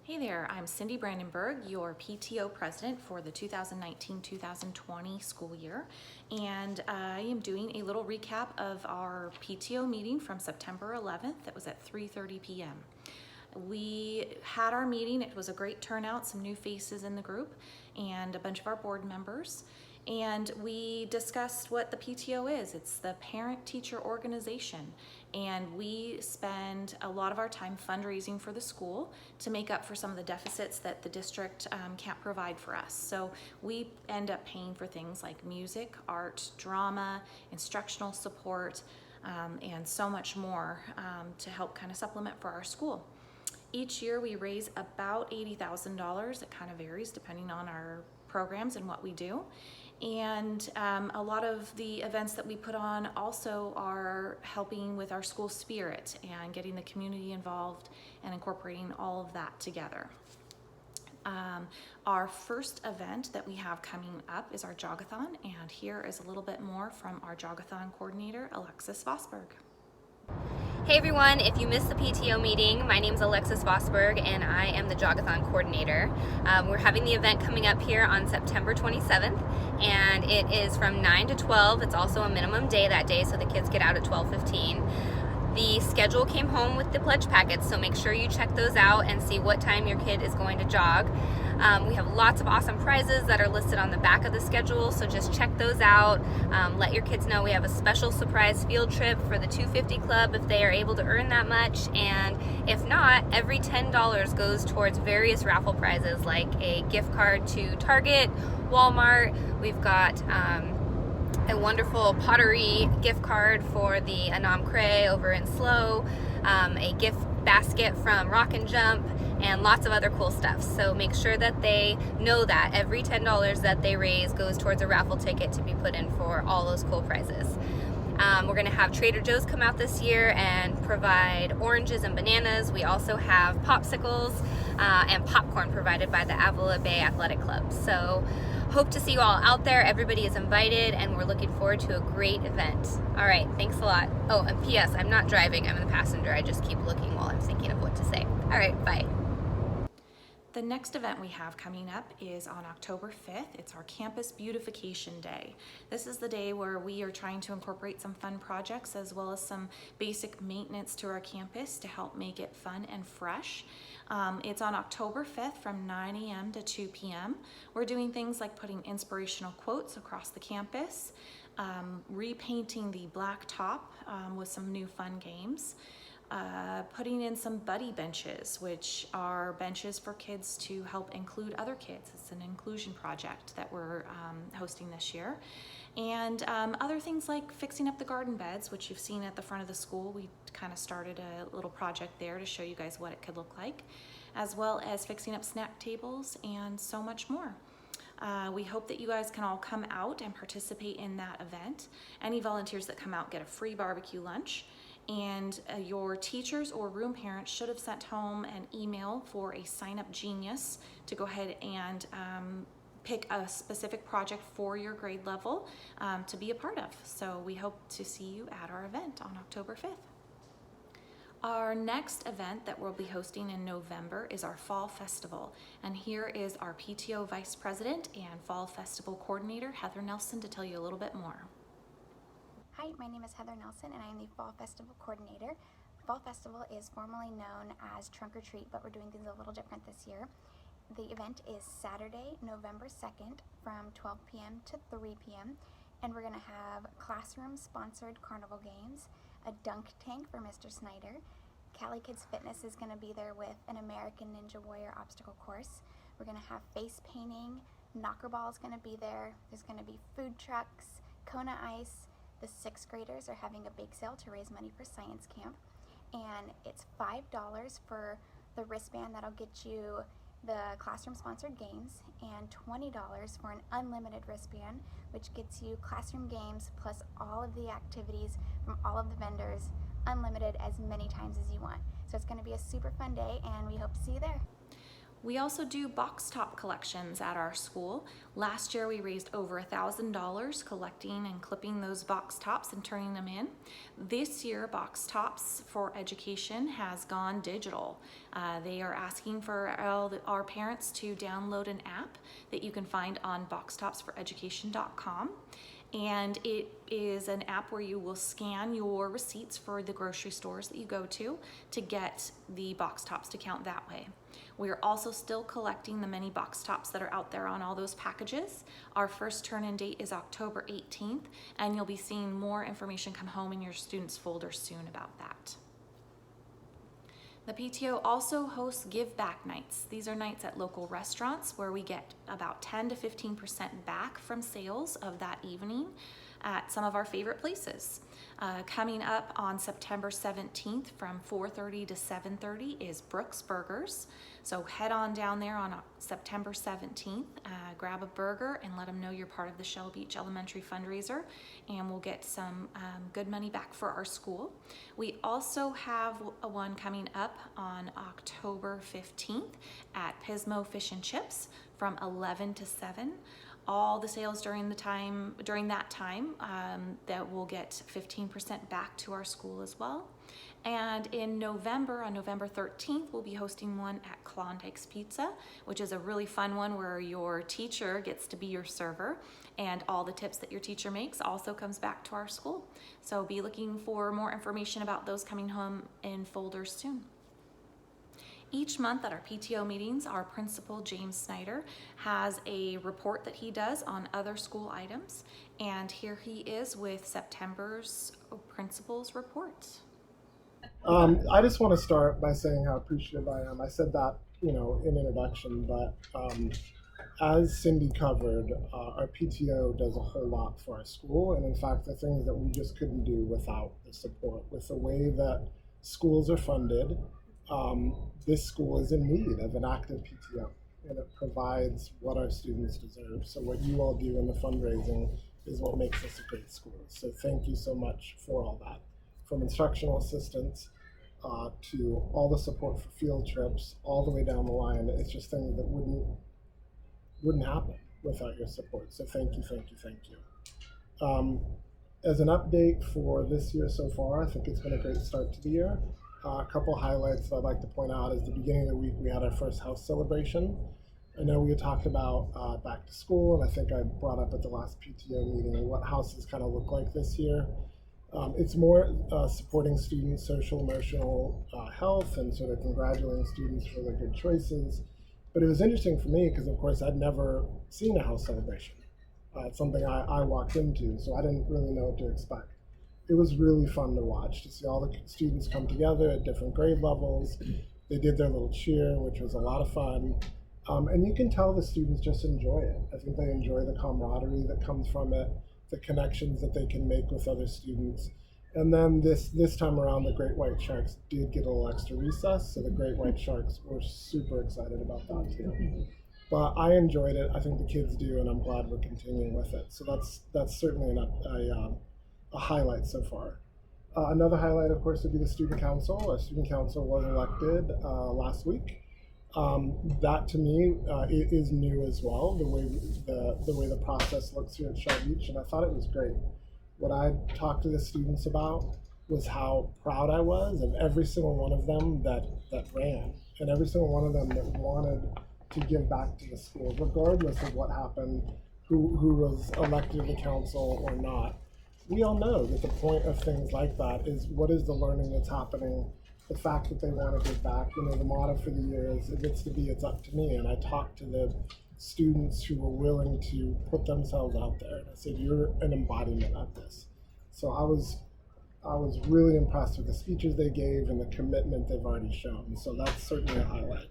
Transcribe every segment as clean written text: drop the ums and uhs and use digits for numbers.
Hey there, I'm Cindy Brandenburg, your PTO president for the 2019-2020 school year, and I am doing a little recap of our PTO meeting from September 11th. That was at 3:30 p.m. We had our meeting. It was a great turnout, some new faces in the group, and a bunch of our board members. And we discussed what the PTO is. It's the parent-teacher organization, and we spend a lot of our time fundraising for the school to make up for some of the deficits that the district can't provide for us. So we end up paying for things like music, art, drama, instructional support, and so much more to help kind of supplement for our school. Each year we raise about $80,000. It kind of varies depending on our programs and what we do. And a lot of the events that we put on also are helping with our school spirit and getting the community involved and incorporating all of that together. Our first event that we have coming up is our Jogathon, and here is a little bit more from our Jogathon coordinator, Alexis Vosberg. Hey everyone, if you missed the PTO meeting, my name is Alexis Vosberg and I am the Jogathon coordinator. We're having the event coming up here on September 27th, and it is from 9 to 12. It's also a minimum day that day, so the kids get out at 12:15. The schedule came home with the pledge packets, so make sure you check those out and see what time your kid is going to jog. We have lots of awesome prizes that are listed on the back of the schedule, so just check those out. Let your kids know we have a special surprise field trip for the 250 Club if they are able to earn that much, and if not, every $10 goes towards various raffle prizes like a gift card to Target, Walmart. We've got a wonderful pottery gift card for the Anam Cray over in Slow, a gift basket from Rock and Jump, and lots of other cool stuff. So make sure that they know that every $10 that they raise goes towards a raffle ticket to be put in for all those cool prizes. We're going to have Trader Joe's come out this year and provide oranges and bananas. We also have popsicles and popcorn provided by the Avila Bay Athletic Club. So hope to see you all out there. Everybody is invited, and we're looking forward to a great event. All right, thanks a lot. Oh, and P.S., I'm not driving. I'm the passenger. I just keep looking while I'm thinking of what to say. All right, bye. The next event we have coming up is on October 5th. It's our Campus Beautification Day. This is the day where we are trying to incorporate some fun projects as well as some basic maintenance to our campus to help make it fun and fresh. It's on October 5th from 9 a.m. to 2 p.m. We're doing things like putting inspirational quotes across the campus, repainting the black top with some new fun games, putting in some buddy benches, which are benches for kids to help include other kids. It's an inclusion project that we're hosting this year. And other things like fixing up the garden beds, which you've seen at the front of the school. We kind of started a little project there to show you guys what it could look like, as well as fixing up snack tables and so much more. We hope that you guys can all come out and participate in that event. Any volunteers that come out get a free barbecue lunch. And your teachers or room parents should have sent home an email for a sign-up genius to go ahead and pick a specific project for your grade level to be a part of. So we hope to see you at our event on October 5th. Our next event that we'll be hosting in November is our Fall Festival. And here is our PTO Vice President and Fall Festival Coordinator, Heather Nelson, to tell you a little bit more. Hi, my name is Heather Nelson and I am the Fall Festival Coordinator. Fall Festival is formally known as Trunk or Treat, but we're doing things a little different this year. The event is Saturday, November 2nd from 12 p.m. to 3 p.m. and we're going to have classroom-sponsored carnival games, a dunk tank for Mr. Snyder. Cali Kids Fitness is going to be there with an American Ninja Warrior obstacle course. We're going to have face painting, knocker ball is going to be there. There's going to be food trucks, Kona Ice. The 6th graders are having a bake sale to raise money for science camp, and it's $5 for the wristband that'll get you the classroom-sponsored games, and $20 for an unlimited wristband, which gets you classroom games plus all of the activities from all of the vendors, unlimited as many times as you want. So it's going to be a super fun day, and we hope to see you there. We also do box top collections at our school. Last year we raised over $1,000 collecting and clipping those box tops and turning them in. This year Box Tops for Education has gone digital. They are asking for our parents to download an app that you can find on boxtopsforeducation.com. And it is an app where you will scan your receipts for the grocery stores that you go to get the box tops to count that way. We are also still collecting the many box tops that are out there on all those packages. Our first turn-in date is October 18th, and you'll be seeing more information come home in your students' folder soon about that. The PTO also hosts Give Back Nights. These are nights at local restaurants where we get about 10 to 15% back from sales of that evening at some of our favorite places. Coming up on September 17th from 4:30 to 7:30 is Brooks Burgers. So head on down there on September 17th, grab a burger and let them know you're part of the Shell Beach Elementary fundraiser, and we'll get some good money back for our school. We also have one coming up on October 15th at Pismo Fish and Chips from 11 to 7. All the sales during that time that will get 15% back to our school as well. And in November, on November 13th, we'll be hosting one at Klondike's Pizza, which is a really fun one where your teacher gets to be your server, and all the tips that your teacher makes also comes back to our school. So be looking for more information about those coming home in folders soon. Each month at our PTO meetings, our principal, James Snyder, has a report that he does on other school items. And here he is with September's principal's report. I just want to start by saying how appreciative I am. I said that, in introduction, but as Cindy covered, our PTO does a whole lot for our school. And in fact, the things that we just couldn't do without the support. With the way that schools are funded, this school is in need of an active PTO, and it provides what our students deserve. So what you all do in the fundraising is what makes us a great school. So thank you so much for all that. From instructional assistants to all the support for field trips, all the way down the line, it's just things that wouldn't happen without your support. So thank you, thank you, thank you. As an update for this year so far, I think it's been a great start to the year. A couple highlights that I'd like to point out is the beginning of the week we had our first house celebration. I know we had talked about back to school, and I think I brought up at the last PTO meeting what houses kind of look like this year. It's more supporting students' social, emotional health and sort of congratulating students for their good choices. But it was interesting for me because, of course, I'd never seen a house celebration. It's something I walked into, so I didn't really know what to expect. It was really fun to watch, to see all the students come together at different grade levels. They did their little cheer, which was a lot of fun. And you can tell the students just enjoy it. I think they enjoy the camaraderie that comes from it, the connections that they can make with other students. And then this time around, the Great White Sharks did get a little extra recess, so the Great White Sharks were super excited about that too. But I enjoyed it. I think the kids do, and I'm glad we're continuing with it. So that's certainly a highlight so far. Another highlight, of course, would be the student council. Our student council was elected last week. That to me is new as well, the way the process looks here at Shell Beach, and I thought it was great. What I talked to the students about was how proud I was of every single one of them that ran, and every single one of them that wanted to give back to the school, regardless of what happened, who was elected to the council or not. We all know that the point of things like that is what is the learning that's happening, the fact that they want to give back. The motto for the year is, if it's to be, it's up to me. And I talked to the students who were willing to put themselves out there. And I said, you're an embodiment of this. So I was really impressed with the speeches they gave and the commitment they've already shown. So that's certainly a highlight.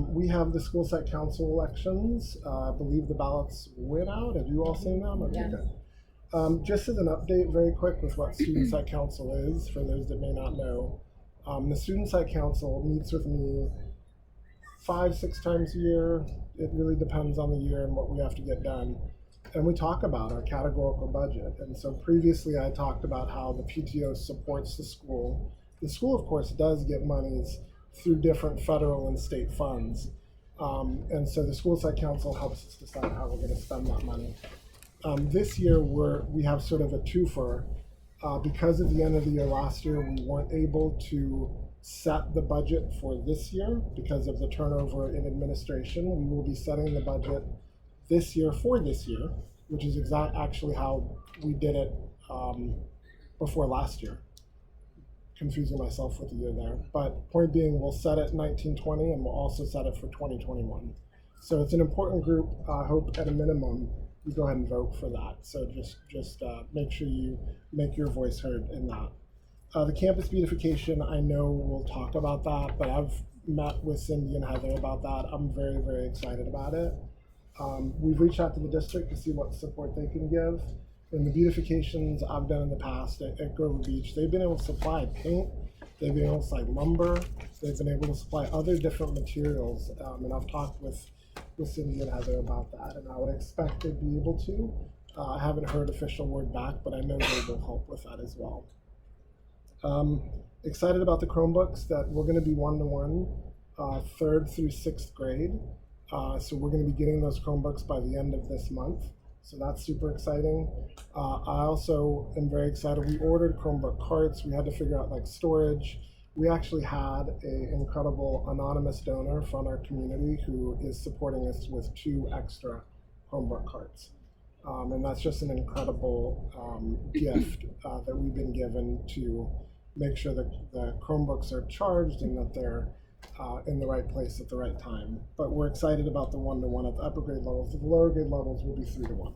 We have the school site council elections. I believe the ballots went out. Have you all seen them? Okay, Yes. good. Just as an update very quick with what Student Site Council is, for those that may not know, the Student Site Council meets with me 5-6 times a year. It really depends on the year and what we have to get done. And we talk about our categorical budget. And so previously I talked about how the PTO supports the school. The school, of course, does get monies through different federal and state funds. And so the School Site Council helps us decide how we're going to spend that money. This year we have sort of a twofer. Because at the end of the year last year, we weren't able to set the budget for this year because of the turnover in administration. We will be setting the budget this year for this year, which is actually how we did it before last year. Confusing myself with the year there. But point being, we'll set it 1920 and we'll also set it for 2021. So it's an important group. I hope at a minimum you go ahead and vote for that. So just make sure you make your voice heard in that. The campus beautification, I know we'll talk about that, but I've met with Cindy and Heather about that. I'm very, very excited about it. We've reached out to the district to see what support they can give. In the beautifications I've done in the past at Grover Beach, they've been able to supply paint, they've been able to supply lumber, they've been able to supply other different materials, and I've talked with Cindy and Heather about that, and I would expect they'd be able to. I haven't heard official word back, but I know they will help with that as well. Excited about the Chromebooks that we're going to be one-to-one, 3rd through 6th grade. So we're going to be getting those Chromebooks by the end of this month. So that's super exciting. I also am very excited. We ordered Chromebook carts. We had to figure out like storage. We actually had an incredible anonymous donor from our community who is supporting us with 2 extra Chromebook carts. And that's just an incredible gift that we've been given to make sure that the Chromebooks are charged and that they're in the right place at the right time. But we're excited about the one-to-one at the upper grade levels. The lower grade levels will be 3-to-1.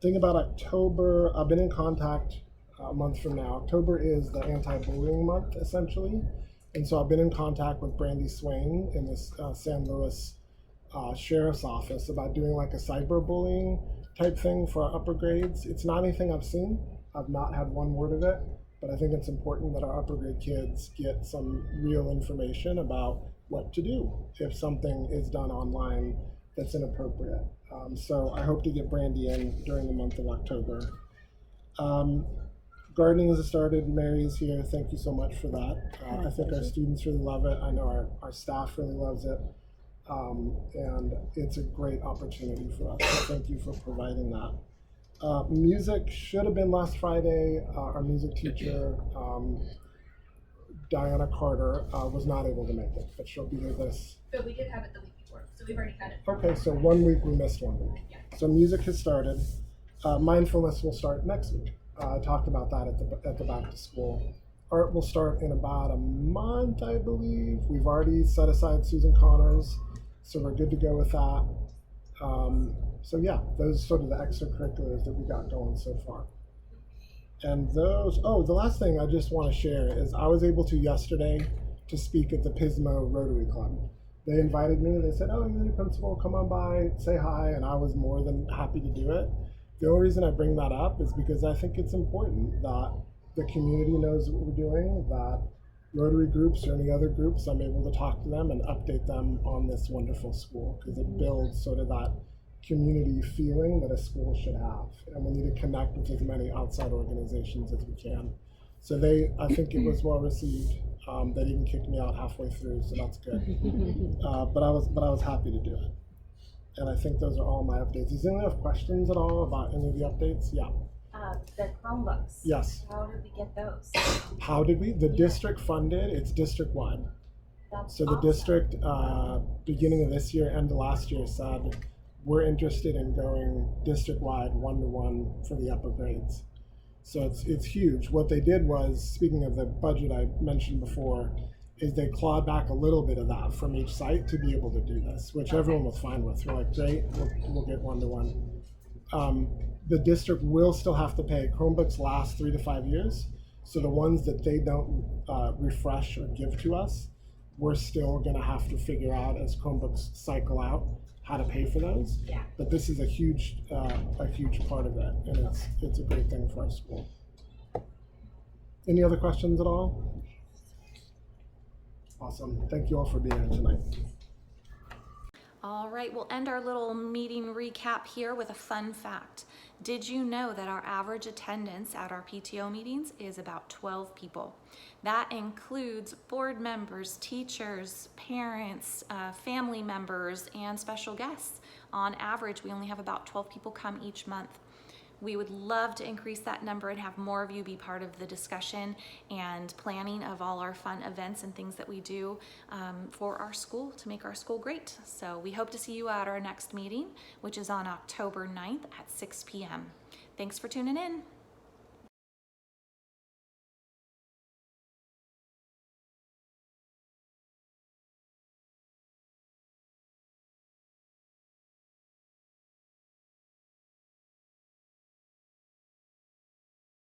Thing about October, I've been in contact a month from now. October is the anti-bullying month, essentially. And so I've been in contact with Brandy Swain in this San Luis Sheriff's Office about doing like a cyberbullying type thing for our upper grades. It's not anything I've seen. I've not had one word of it. But I think it's important that our upper grade kids get some real information about what to do if something is done online that's inappropriate. So I hope to get Brandy in during the month of October. Gardening has started. Mary is here. Thank you so much for that. I think our students really love it. I know our staff really loves it. And it's a great opportunity for us. So thank you for providing that. Music should have been last Friday. Our music teacher, Diana Carter, was not able to make it, but she'll be here this. But we did have it the week before, so we've already had it. Okay, so 1 week we missed 1 week. Yeah. So music has started. Mindfulness will start next week. I talked about that at the back to school. Art will start in about a month, I believe. We've already set aside Susan Connors, so we're good to go with that. So yeah, those are sort of the extracurriculars that we got going so far. And those, the last thing I just want to share is I was able to yesterday to speak at the Pismo Rotary Club. They invited me, they said, you're the new principal, come on by, say hi, and I was more than happy to do it. The only reason I bring that up is because I think it's important that the community knows what we're doing, that Rotary groups or any other groups, I'm able to talk to them and update them on this wonderful school, because it builds sort of that community feeling that a school should have. And we need to connect with as many outside organizations as we can. So I think it was well received. They even kicked me out halfway through, so that's good. But I was happy to do it. And I think those are all my updates. Does anyone have questions at all about any of the updates? Yeah. The Chromebooks. Yes. How did we get those? How did we? The district funded, it's district-wide. That's So the awesome. district, beginning of this year, end of last year, said, we're interested in going district-wide 1-to-1 for the upper grades. So it's huge. What they did was, speaking of the budget I mentioned before, is they clawed back a little bit of that from each site to be able to do this, which everyone was fine with. We're like, great, we'll get 1-to-1. The district will still have to pay. Chromebooks last 3 to 5 years. So the ones that they don't refresh or give to us, we're still gonna have to figure out as Chromebooks cycle out how to pay for those. Yeah. But this is a huge part of it, and it's a great thing for our school. Any other questions at all? Awesome. Thank you all for being here tonight. All right, we'll end our little meeting recap here with a fun fact. Did you know that our average attendance at our PTO meetings is about 12 people? That includes board members, teachers, parents, family members, and special guests. On average, we only have about 12 people come each month. We would love to increase that number and have more of you be part of the discussion and planning of all our fun events and things that we do for our school to make our school great. So we hope to see you at our next meeting, which is on October 9th at 6 p.m. Thanks for tuning in.